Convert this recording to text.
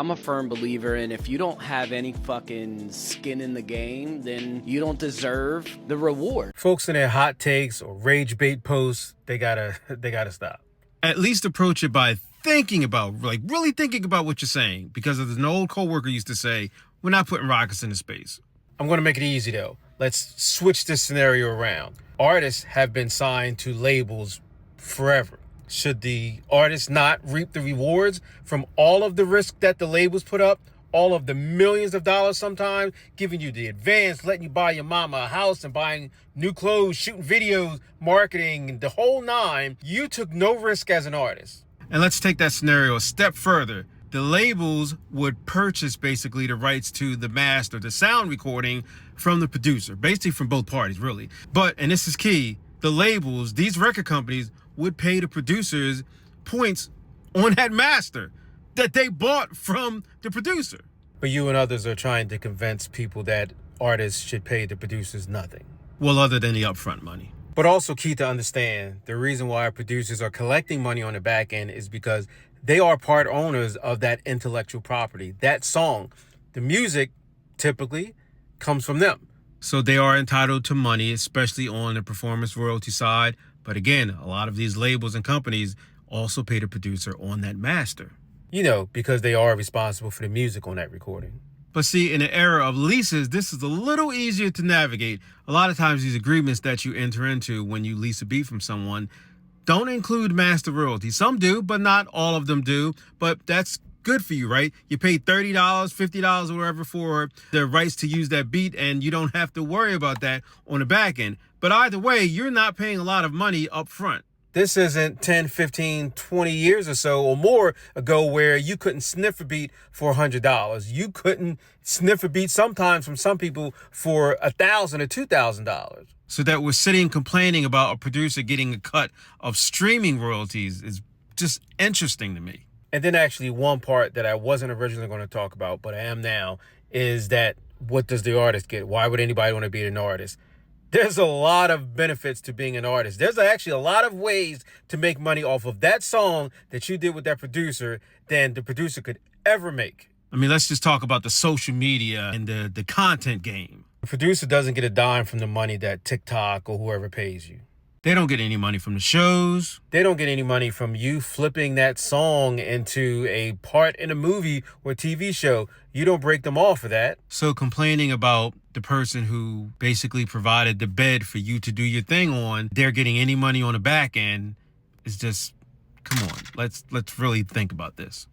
I'm a firm believer in if you don't have any fucking skin in the game, then you don't deserve the reward. Folks in their hot takes or rage bait posts, they gotta stop. At least approach it by thinking about, like really thinking about what you're saying. Because as an old coworker used to say, we're not putting rockets into space. I'm gonna make it easy though. Let's switch this scenario around. Artists have been signed to labels forever. Should the artists not reap the rewards from all of the risk that the labels put up? All of the millions of dollars sometimes, giving you the advance, letting you buy your mama a house and buying new clothes, shooting videos, marketing, the whole nine. You took no risk as an artist. And let's take that scenario a step further. The labels would purchase basically the rights to the master, the sound recording from the producer, basically from both parties, really. But, and this is key, the labels, these record companies would pay the producers points on that master that they bought from the producer. But you and others are trying to convince people that artists should pay the producers nothing. Well, other than the upfront money. But also key to understand, the reason why producers are collecting money on the back end is because they are part owners of that intellectual property, that song. The music typically comes from them. So they are entitled to money, especially on the performance royalty side. But again, a lot of these labels and companies also pay the producer on that master. You know, because they are responsible for the music on that recording. But see, in the era of leases, this is a little easier to navigate. A lot of times these agreements that you enter into when you lease a beat from someone don't include master royalties. Some do, but not all of them do. But that's good for you, right? You pay $30, $50 or whatever for the rights to use that beat, and you don't have to worry about that on the back end. But either way, you're not paying a lot of money up front. This isn't 10, 15, 20 years or so or more ago where you couldn't sniff a beat for $100. You couldn't sniff a beat sometimes from some people for $1,000 or $2,000. So that we're sitting complaining about a producer getting a cut of streaming royalties is just interesting to me. And then actually one part that I wasn't originally going to talk about, but I am now, is that what does the artist get? Why would anybody want to be an artist? There's a lot of benefits to being an artist. There's actually a lot of ways to make money off of that song that you did with that producer than the producer could ever make. I mean, let's just talk about the social media and the content game. The producer doesn't get a dime from the money that TikTok or whoever pays you. They don't get any money from the shows. They don't get any money from you flipping that song into a part in a movie or TV show. You don't break them off for that. So complaining about the person who basically provided the bed for you to do your thing on, they're getting any money on the back end is just, come on, let's really think about this.